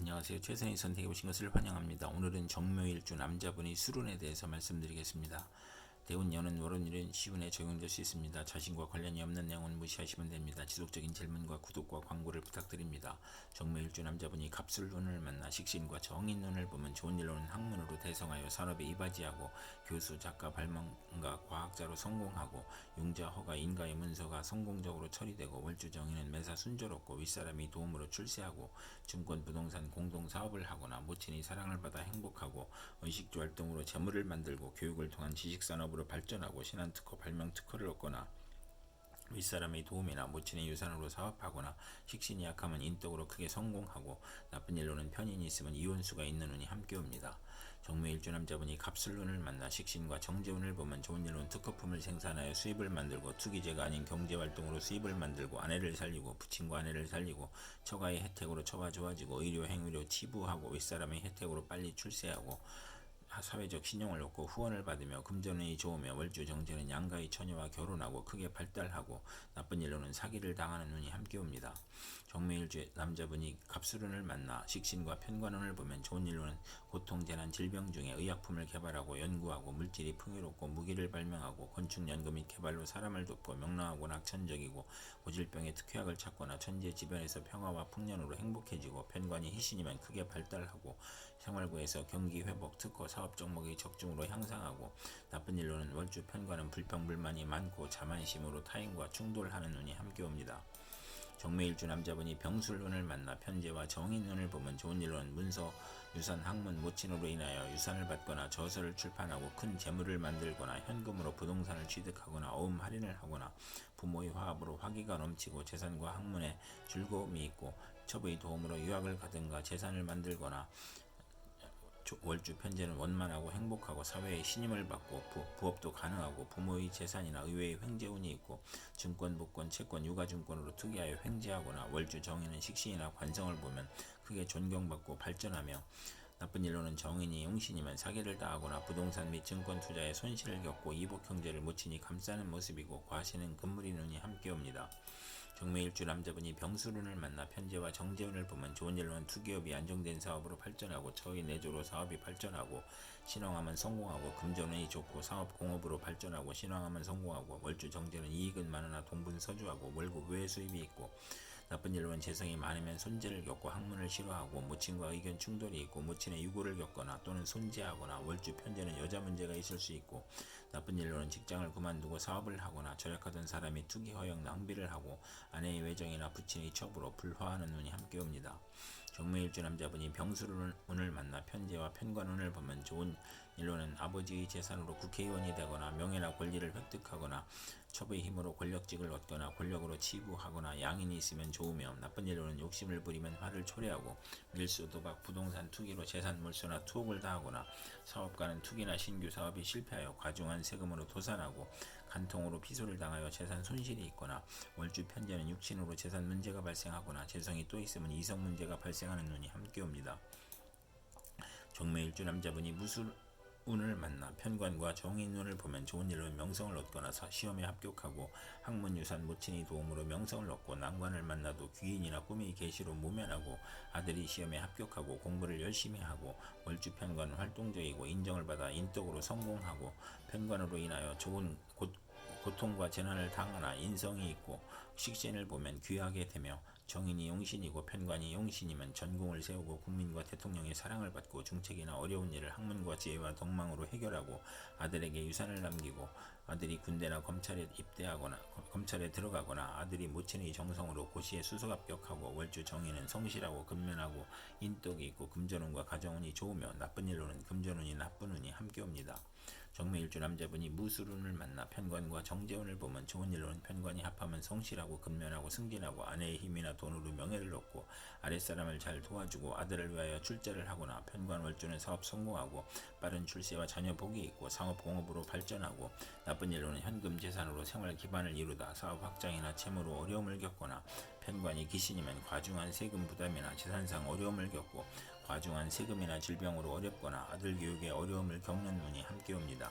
안녕하세요. 최선의 선택해 보신 것을 환영합니다. 오늘은 정묘일주 남자분이 술운에 대해서 말씀드리겠습니다. 대운, 연은, 월운일은 시운에 적용될 수 있습니다. 자신과 관련이 없는 내용은 무시하시면 됩니다. 지속적인 질문과 구독과 광고를 부탁드립니다. 정묘일주 남자분이 갑술운을 만나 식신과 정인운을 보면 좋은 일로는 학문으로 대성하여 산업에 이바지하고 교수, 작가, 발명가, 과학자로 성공하고 융자, 허가, 인가의 문서가 성공적으로 처리되고 월주 정인은 매사 순조롭고 윗사람이 도움으로 출세하고 증권, 부동산, 공동사업을 하거나 모친이 사랑을 받아 행복하고 의식주 활동으로 재물을 만들고 교육을 통한 지식산업으로 발전하고 신한특허, 발명특허를 얻거나 윗사람의 도움이나 모친의 유산으로 사업하거나 식신이 약하면 인덕으로 크게 성공하고 나쁜 일로는 편인이 있으면 이혼수가 있는 운이 함께옵니다. 정묘일주 남자분이 갑술운을 만나 식신과 정제운을 보면 좋은 일로는 특허품을 생산하여 수입을 만들고 투기제가 아닌 경제활동으로 수입을 만들고 아내를 살리고 부친과 아내를 살리고 처가의 혜택으로 처가 좋아지고 의료 행위로 치부하고 윗사람의 혜택으로 빨리 출세하고 사회적 신용을 얻고 후원을 받으며 금전운이 좋으며 월주 정제는 양가의 처녀와 결혼하고 크게 발달하고 나쁜 일로는 사기를 당하는 운이 함께옵니다. 정묘일주 남자분이 갑술운을 만나 식신과 편관운을 보면 좋은 일로는 고통, 재난, 질병 중에 의약품을 개발하고 연구하고 물질이 풍요롭고 무기를 발명하고 건축, 연구 및 개발로 사람을 돕고 명랑하고 낙천적이고 고질병의 특효약을 찾거나 천재 지변에서 평화와 풍년으로 행복해지고 편관이 희신이면 크게 발달하고 생활구에서 경기 회복, 특허, 사업 종목이 적중으로 향상하고 나쁜 일로는 월주 편관은 불평불만이 많고 자만심으로 타인과 충돌하는 운이 함께옵니다. 정묘일주 남자분이 병술운을 만나 편제와 정인운을 보면 좋은 일로는 문서, 유산, 학문, 모친으로 인하여 유산을 받거나 저서를 출판하고 큰 재물을 만들거나 현금으로 부동산을 취득하거나 어음 할인을 하거나 부모의 화합으로 화기가 넘치고 재산과 학문에 즐거움이 있고 첩의 도움으로 유학을 가든가 재산을 만들거나 월주 편제는 원만하고 행복하고 사회의 신임을 받고 부업도 가능하고 부모의 재산이나 의외의 횡재운이 있고 증권, 복권, 채권, 유가증권으로 투기하여 횡재하거나 월주 정인은 식신이나 관성을 보면 크게 존경받고 발전하며 나쁜 일로는 정인이 용신이면 사기를 당하거나 부동산 및 증권 투자에 손실을 겪고 이복 형제를 모친이 감싸는 모습이고 과시는 금물이 눈이 함께옵니다. 정묘일주 남자분이 병술운을 만나 편제와 정제운을 보면 좋은 일로는 투기업이 안정된 사업으로 발전하고 처의 내조로 사업이 발전하고 신앙하면 성공하고 금전운이 좋고 사업 공업으로 발전하고 신앙하면 성공하고 월주 정제는 이익은 많으나 동분서주하고 월급 외 수입이 있고 나쁜 일로는 재성이 많으면 손재를 겪고 학문을 싫어하고 모친과 의견 충돌이 있고 모친의 유고를 겪거나 또는 손재하거나 월주 편제는 여자 문제가 있을 수 있고 나쁜 일로는 직장을 그만두고 사업을 하거나 절약하던 사람이 투기 허용 낭비를 하고 아내의 외정이나 부친의 첩으로 불화하는 운이 함께옵니다. 정묘일주 남자분이 병술운을 만나 편제와 편관운을 보면 좋은 일로는 아버지의 재산으로 국회의원이 되거나 명예나 권리를 획득하거나 첩의 힘으로 권력직을 얻거나 권력으로 치부하거나 양인이 있으면 좋으며 나쁜 일로는 욕심을 부리면 화를 초래하고 밀수, 도박, 부동산 투기로 재산 몰수나 투옥을 당하거나 사업가는 투기나 신규 사업이 실패하여 과중한 세금으로 도산하고 간통으로 피소를 당하여 재산 손실이 있거나 월주 편제는 육신으로 재산 문제가 발생하거나 재성이 또 있으면 이성 문제가 발생하는 눈이 함께옵니다. 정묘일주 남자분이 무술운을 만나 편관과 정인운을 보면 좋은 일로 명성을 얻거나 시험에 합격하고 학문, 유산, 모친의 도움으로 명성을 얻고 난관을 만나도 귀인이나 꿈의 계시로 모면하고 아들이 시험에 합격하고 공부를 열심히 하고 월주 편관 활동적이고 인정을 받아 인덕으로 성공하고 편관으로 인하여 좋은 고통과 재난을 당하나 인성이 있고 식신을 보면 귀하게 되며 정인이 용신이고 편관이 용신이면 전공을 세우고 국민과 대통령의 사랑을 받고 중책이나 어려운 일을 학문과 지혜와 덕망으로 해결하고 아들에게 유산을 남기고 아들이 군대나 검찰에 입대하거나 검찰에 들어가거나 아들이 모친의 정성으로 고시에 수석 합격하고 월주 정인은 성실하고 근면하고 인덕이 있고 금전운과 가정운이 좋으며 나쁜 일로는 금전운이 나쁜 운이 함께옵니다. 정묘일주 남자분이 무술운을 만나 편관과 정제운을 보면 좋은 일로는 편관이 합하면 성실하고 근면하고 승진하고 아내의 힘이나 돈으로 명예를 얻고 아랫사람을 잘 도와주고 아들을 위하여 출자를 하거나 편관 월주는 사업 성공하고 빠른 출세와 자녀 복이 있고 상업 공업으로 발전하고 나쁜 일로는 현금 재산으로 생활 기반을 이루다 사업 확장이나 채무로 어려움을 겪거나 편관이 기신이면 과중한 세금 부담이나 재산상 어려움을 겪고 과중한 세금이나 질병으로 어렵거나 아들 교육에 어려움을 겪는 운이 함께옵니다.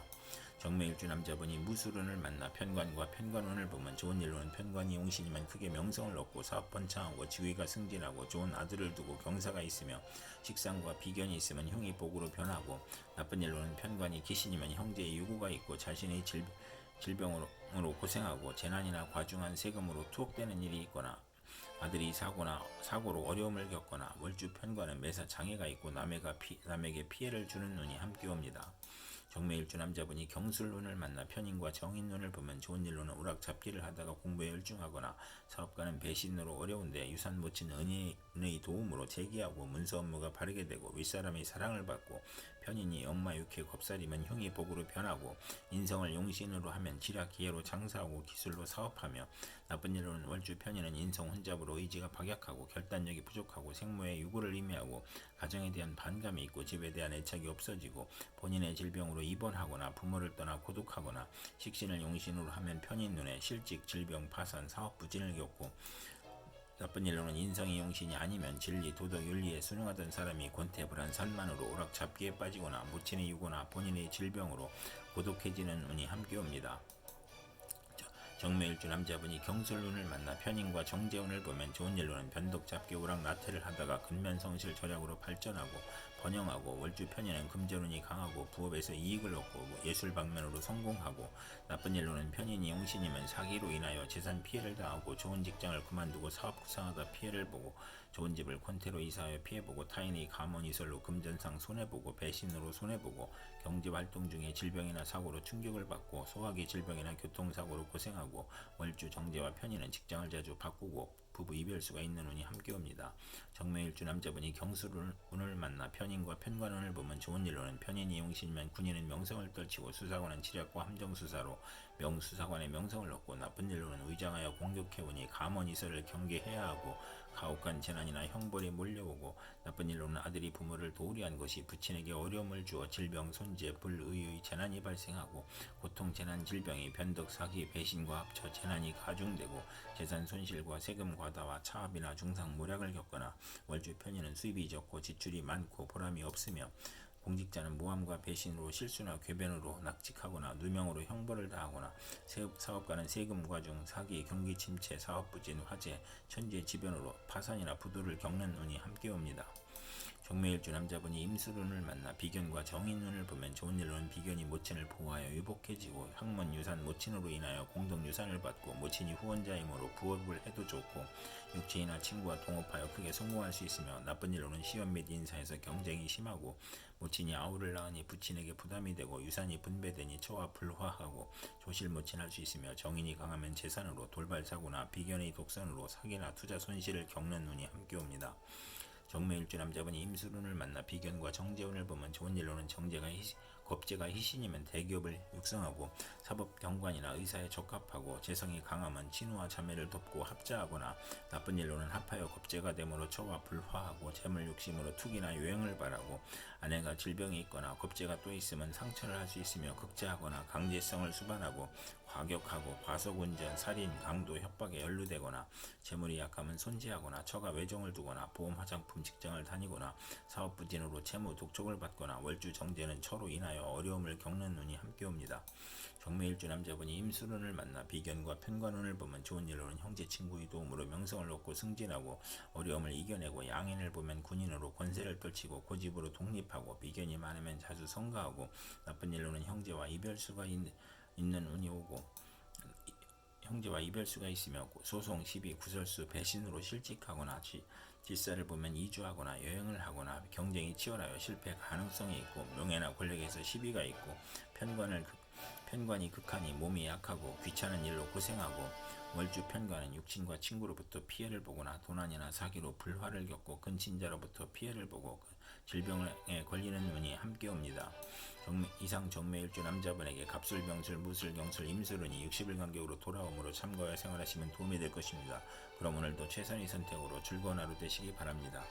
정묘일주 남자분이 무술운을 만나 편관과 편관운을 보면 좋은 일로는 편관이 용신이면 크게 명성을 얻고 사업 번창하고 지위가 승진하고 좋은 아들을 두고 경사가 있으며 식상과 비견이 있으면 형이 복으로 변하고 나쁜 일로는 편관이 기신이면 형제의 유고가 있고 자신의 질병으로 고생하고 재난이나 과중한 세금으로 투옥되는 일이 있거나 아들이 사고로 어려움을 겪거나 월주 편관은 매사 장애가 있고 남에게 피해를 주는 운이 함께 옵니다. 정묘일주 남자분이 경술운을 만나 편인과 정인운을 보면 좋은 일로는 오락잡기를 하다가 공부에 열중하거나 사업가는 배신으로 어려운데 유산 모친 은의 도움으로 재기하고 문서 업무가 바르게 되고 윗사람의 사랑을 받고 편인이 역마육해 겁살이면 형이 복으로 변하고 인성을 용신으로 하면 지략 기회로 장사하고 기술로 사업하며 나쁜 일로는 월주 편인은 인성 혼잡으로 의지가 박약하고 결단력이 부족하고 생모의 유고를 의미하고 가정에 대한 반감이 있고 집에 대한 애착이 없어지고 본인의 질병으로 입원하거나 부모를 떠나 고독하거나 식신을 용신으로 하면 편인 눈에 실직, 질병, 파산, 사업 부진을 겪고 나쁜 일로는 인성이 용신이 아니면 진리, 도덕, 윤리에 순응하던 사람이 권태불안, 산만으로 오락잡기에 빠지거나 모친의 유고나 본인의 질병으로 고독해지는 운이 함께 옵니다. 정묘일주 남자분이 경술운을 만나 편인과 정재운을 보면 좋은 일로는 변덕잡기 오락나태를 하다가 근면성실 절약으로 발전하고 번영하고 월주 편인은 금전운이 강하고 부업에서 이익을 얻고 예술 방면으로 성공하고 나쁜 일로는 편인이 용신이면 사기로 인하여 재산 피해를 당하고 좋은 직장을 그만두고 사업 구상하다 피해를 보고 좋은 집을 권태로 이사하여 피해보고 타인의 감언이설로 금전상 손해보고 배신으로 손해보고 경제활동 중에 질병이나 사고로 충격을 받고 소화기 질병이나 교통사고로 고생하고 월주 정제와 편인은 직장을 자주 바꾸고 부부 이별수가 있는 운이 함께 옵니다. 정묘일주 남자분이 경술운을 만나 편인과 편관운을 보면 좋은 일로는 편인이 용신이면 군인은 명성을 떨치고 수사관은 지략과 함정수사로 명수사관의 명성을 얻고 나쁜 일로는 의장하여 공격해오니 감언이설을 경계해야 하고 가혹한 재난이나 형벌이 몰려오고 나쁜 일로는 아들이 부모를 도우려 한 것이 부친에게 어려움을 주어 질병, 손재, 불의의 재난이 발생하고 고통, 재난, 질병이 변덕, 사기, 배신과 합쳐 재난이 가중되고 재산 손실과 세금 과다와 차압이나 중상 모략을 겪거나 월주 편인은 수입이 적고 지출이 많고 보람이 없으며 공직자는 모함과 배신으로 실수나 궤변으로 낙직하거나 누명으로 형벌을 당하거나 사업가는 세금 과중, 사기, 경기 침체, 사업 부진, 화재, 천재지변으로 파산이나 부도를 겪는 운이 함께 옵니다. 정묘일주 남자분이 임술운을 만나 비견과 정인운을 보면 좋은 일로는 비견이 모친을 보호하여 유복해지고 학문 유산 모친으로 인하여 공동 유산을 받고 모친이 후원자이므로 부업을 해도 좋고 육체이나 친구와 동업하여 크게 성공할 수 있으며 나쁜 일로는 시험 및 인사에서 경쟁이 심하고 모친이 아우를 낳으니 부친에게 부담이 되고 유산이 분배되니 처와 불화하고 조실모친할 수 있으며 정인이 강하면 재산으로 돌발사고나 비견의 독선으로 사기나 투자 손실을 겪는 운이 함께 옵니다. 정묘일주 남자분이 임술운을 만나 비견과 정재운을 보면 좋은 일로는 겁재가 희신이면 대기업을 육성하고 사법경관이나 의사에 적합하고 재성이 강하면 친우와 자매를 돕고 합자하거나 나쁜 일로는 합하여 겁재가 되므로 처와 불화하고 재물 욕심으로 투기나 요행을 바라고 아내가 질병이 있거나 겁재가 또 있으면 상처를 할 수 있으며 극제하거나 강제성을 수반하고 과격하고 과속운전, 살인, 강도, 협박에 연루되거나 재물이 약하면 손재하거나 처가 외정을 두거나 보험, 화장품, 직장을 다니거나 사업 부진으로 채무, 독촉을 받거나 월주 정제는 처로 인하여 어려움을 겪는 운이 함께 옵니다. 정묘일주 남자분이 임술운을 만나 비견과 편관운을 보면 좋은 일로는 형제 친구의 도움으로 명성을 얻고 승진하고 어려움을 이겨내고 양인을 보면 군인으로 권세를 떨치고 고집으로 독립하고 비견이 많으면 자주 성가하고 나쁜 일로는 형제와 이별수가 있는 운이 오고 형제와 이별수가 있으며 소송, 시비, 구설수, 배신으로 실직하거나 질사를 보면 이주하거나 여행을 하거나 경쟁이 치열하여 실패 가능성이 있고 명예나 권력에서 시비가 있고 편관이 극하니 몸이 약하고 귀찮은 일로 고생하고 월주 편관은 육친과 친구로부터 피해를 보거나 도난이나 사기로 불화를 겪고 근친자로부터 피해를 보고 질병에 걸리는 운이 함께 옵니다. 이상 정묘일주 남자분에게 갑술, 병술, 무술, 경술, 임술운이 60일 간격으로 돌아오므로 참고하여 생활하시면 도움이 될 것입니다. 그럼 오늘도 최선의 선택으로 즐거운 하루 되시기 바랍니다.